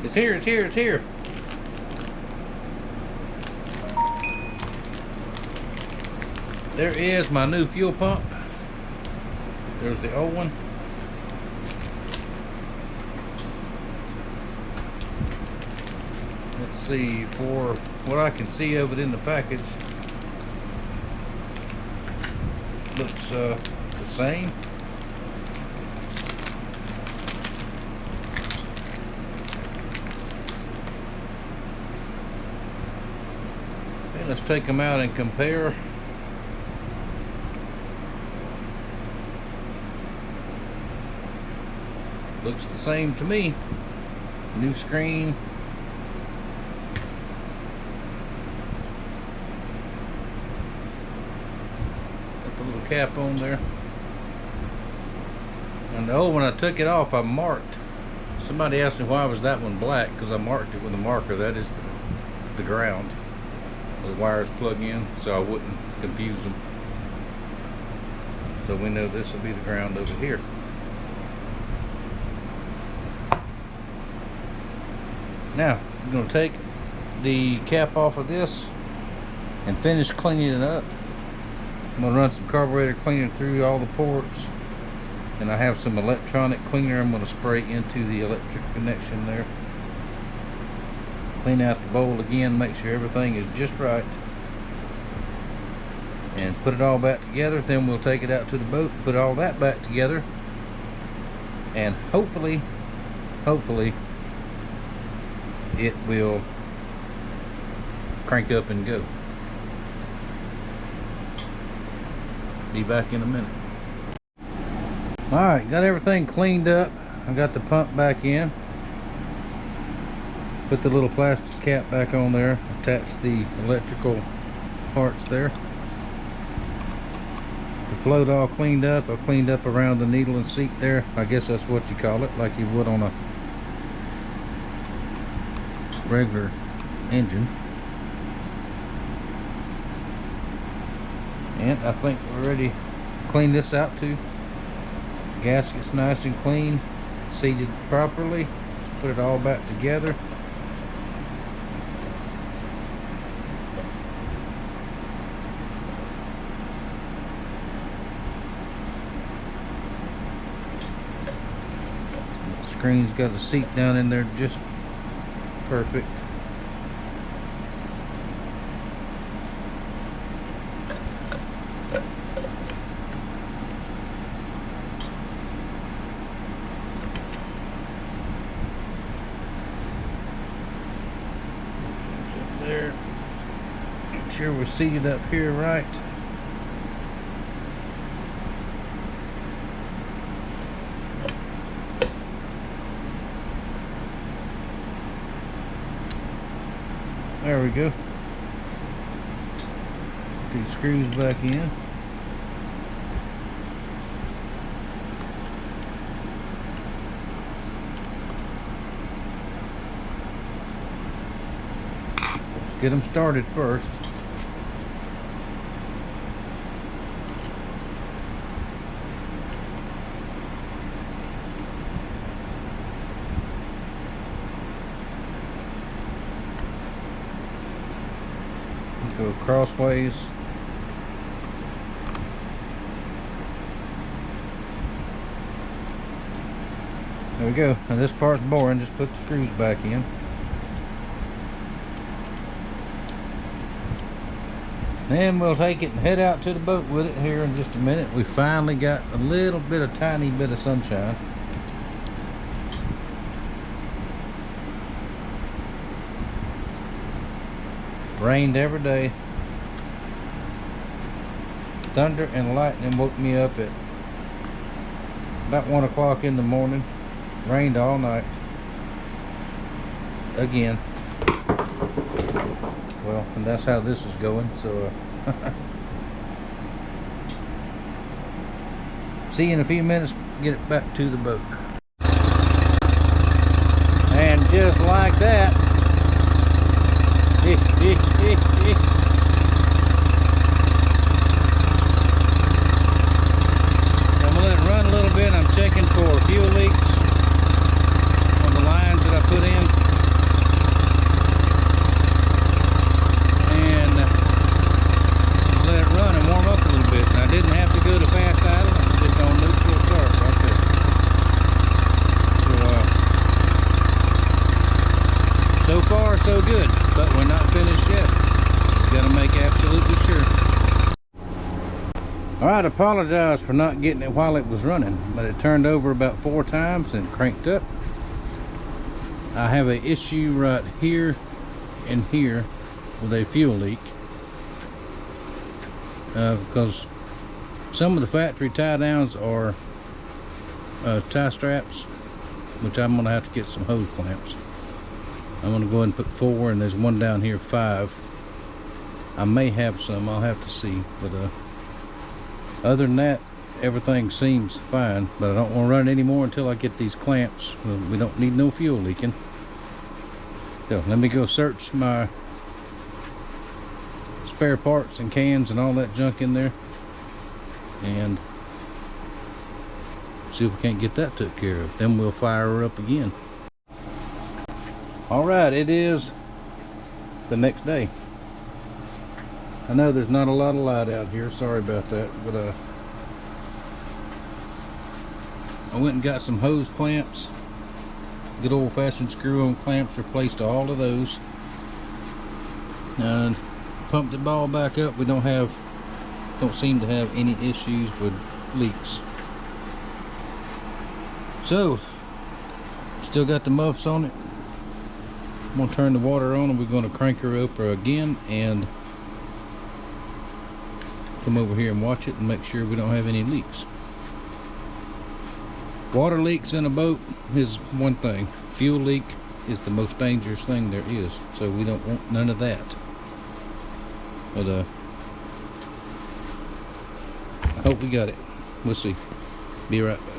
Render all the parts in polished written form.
It's here, it's here, it's here. There is my new fuel pump. There's the old one. Let's see, for what I can see of it in the package, looks the same. And let's take them out and compare. Looks the same to me. New screen. Got the little cap on there. And the old one, I took it off, I marked. Somebody asked me why was that one black, because I marked it with a marker. That is the ground. The wires plug in, so I wouldn't confuse them. So we know this will be the ground over here. Now, I'm going to take the cap off of this and finish cleaning it up. I'm going to run some carburetor cleaner through all the ports. And I have some electronic cleaner I'm going to spray into the electric connection there. Clean out the bowl again, make sure everything is just right. And put it all back together. Then we'll take it out to the boat, put all that back together. And hopefully, it will crank up and go. Be back in a minute. Alright, got everything cleaned up. I got the pump back in. Put the little plastic cap back on there. Attach the electrical parts there. The float all cleaned up. I cleaned up around the needle and seat there. I guess that's what you call it, like you would on a regular engine. And I think we're ready to clean this out too. Gasket's nice and clean, seated properly. Let's put it all back together. The screen's got a seat down in there just perfect. There. Make sure we're seated up here right. There we go. Put these screws back in. Let's get them started first. Go crossways. There we go. Now this part's boring. Just put the screws back in. Then we'll take it and head out to the boat with it here in just a minute. We finally got a little bit of tiny bit of sunshine. Rained every day. Thunder and lightning woke me up at about 1 o'clock in the morning. Rained all night. Again. Well, and that's how this is going, so see you in a few minutes, get it back to the boat. And just like that, I'm gonna let it run a little bit. I'm checking for fuel leaks on the lines that I put in. so good, but we're not finished yet. Gotta make absolutely sure. Alright, I apologize for not getting it while it was running, but it turned over about 4 times and cranked up. I have an issue right here and here with a fuel leak. Because some of the factory tie downs are tie straps, which I'm going to have to get some hose clamps. I'm going to go ahead and put 4, and there's one down here 5. I may have some, I'll have to see, but other than that, everything seems fine. But I don't want to run it anymore until I get these clamps. We don't need no fuel leaking. So let me go search my spare parts and cans and all that junk in there, and see if we can't get that took care of. Then we'll fire her up again. Alright, it is the next day. I know there's not a lot of light out here, sorry about that, but I went and got some hose clamps, good old-fashioned screw-on clamps, replaced all of those, and pumped it all back up. We don't seem to have any issues with leaks. So still got the muffs on it. I'm gonna turn the water on, and we're gonna crank her up again and come over here and watch it and make sure we don't have any leaks. Water leaks in a boat is one thing. Fuel leak is the most dangerous thing there is, so we don't want none of that. But I hope we got it. We'll see. Be right back.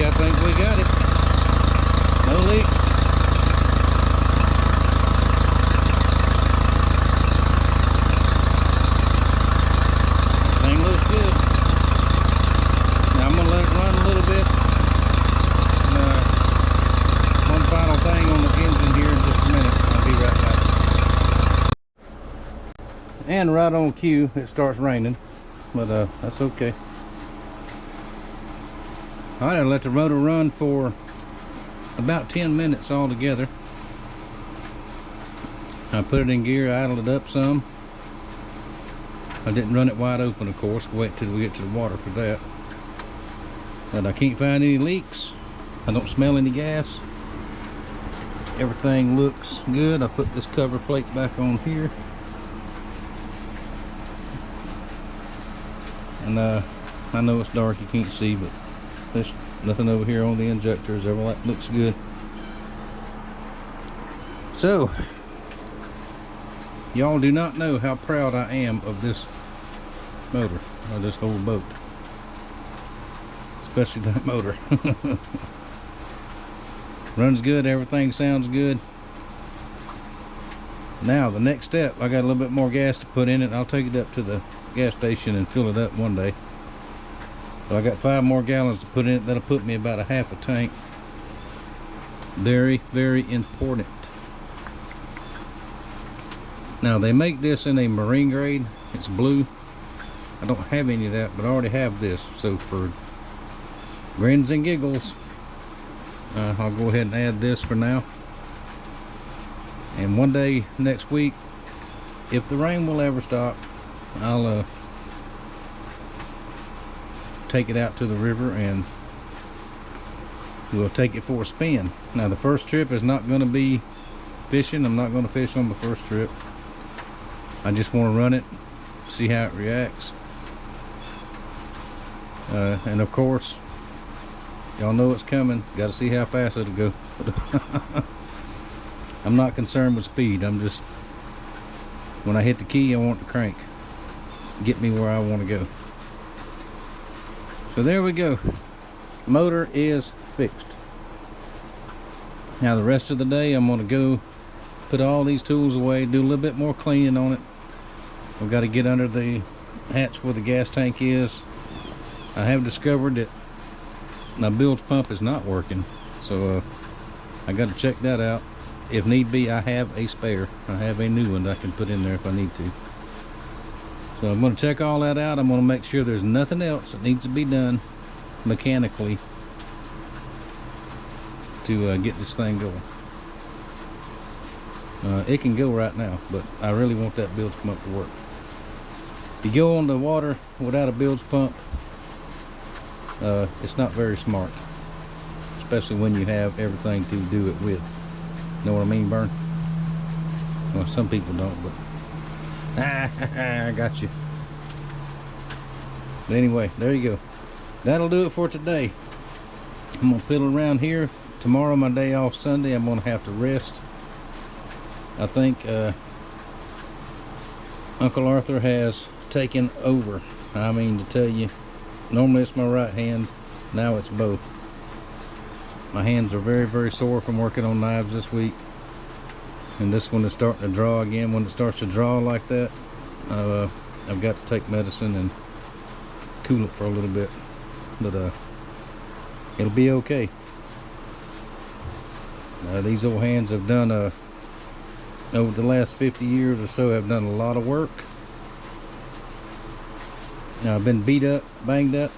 I think we got it. No leaks. Thing looks good. Now I'm gonna let it run a little bit. And, one final thing on the engine here in just a minute. I'll be right back. And right on cue, it starts raining, but that's okay. Alright, I'll let the rotor run for about 10 minutes altogether. I put it in gear, idled it up some. I didn't run it wide open, of course. Wait till we get to the water for that. But I can't find any leaks. I don't smell any gas. Everything looks good. I put this cover plate back on here. And I know it's dark, you can't see, but there's nothing over here on the injectors. Everything looks good. So Y'all do not know how proud I am of this motor, or this whole boat. Especially that motor. Runs good, everything sounds good. Now the next step, I got a little bit more gas to put in it. I'll take it up to the gas station and fill it up one day. So I got 5 more gallons to put in it. That'll put me about a half a tank. Very, very important. Now they make this in a marine grade. It's blue. I don't have any of that, but I already have this. So for grins and giggles, I'll go ahead and add this for now. And one day next week, if the rain will ever stop, I'll take it out to the river and we'll take it for a spin. Now the first trip is not going to be fishing. I'm not going to fish on the first trip. I just want to run it, see how it reacts. And of course, y'all know it's coming. Got to see how fast it'll go. I'm not concerned with speed. I'm just, when I hit the key, I want the crank. Get me where I want to go. So there we go. Motor is fixed. Now the rest of the day, I'm going to go put all these tools away, do a little bit more cleaning on it. I've got to get under the hatch where the gas tank is. I have discovered that my bilge pump is not working, so I got to check that out. If need be, I have a spare. I have a new one that I can put in there if I need to. So I'm going to check all that out. I'm going to make sure there's nothing else that needs to be done mechanically to get this thing going. It can go right now, but I really want that bilge pump to work. If you go on the water without a bilge pump, it's not very smart, especially when you have everything to do it with. Know what I mean, Burn? Well, some people don't, but I got you. But anyway, there you go. That'll do it for today. I'm gonna fiddle around here. Tomorrow, my day off, Sunday, I'm gonna have to rest. I think Uncle Arthur has taken over. I mean to tell you, normally it's my right hand, now it's both. My hands are very, very sore from working on knives this week. And this one is starting to draw again. When it starts to draw like that, I've got to take medicine and cool it for a little bit. But it'll be okay. These old hands have done, over the last 50 years or so, have done a lot of work. Now I've been beat up, banged up,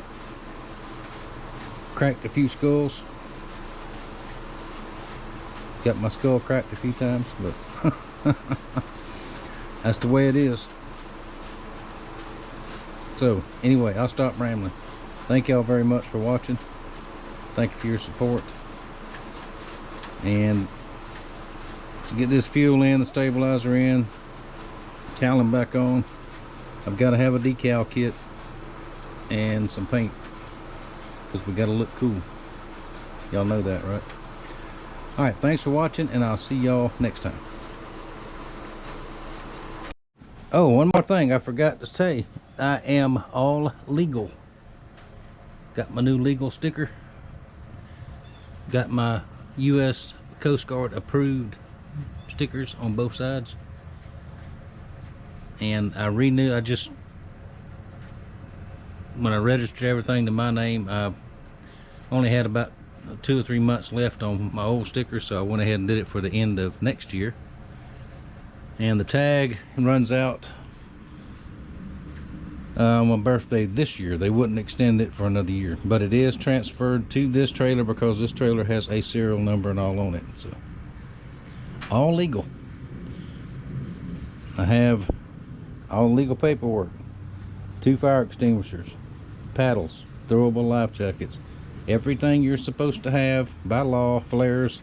cracked a few skulls. Got my skull cracked a few times, but that's the way it is. So anyway, I'll stop rambling. Thank y'all very much for watching. Thank you for your support. And to get this fuel in, the stabilizer in, cowling back on, I've got to have a decal kit and some paint, because we got to look cool. Y'all know that, right? Alright, thanks for watching, and I'll see y'all next time. Oh, one more thing I forgot to say. I am all legal. Got my new legal sticker. Got my U.S. Coast Guard approved stickers on both sides. And I renewed, when I registered everything to my name, I only had about 2 or 3 months left on my old sticker, so I went ahead and did it for the end of next year. And the tag runs out on my birthday this year. They wouldn't extend it for another year, but it is transferred to this trailer because this trailer has a serial number and all on it. So all legal. I have all legal paperwork, 2 fire extinguishers, paddles, throwable life jackets, everything you're supposed to have by law, flares,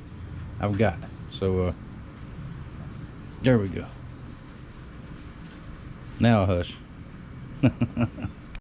I've got. So there we go. Now hush.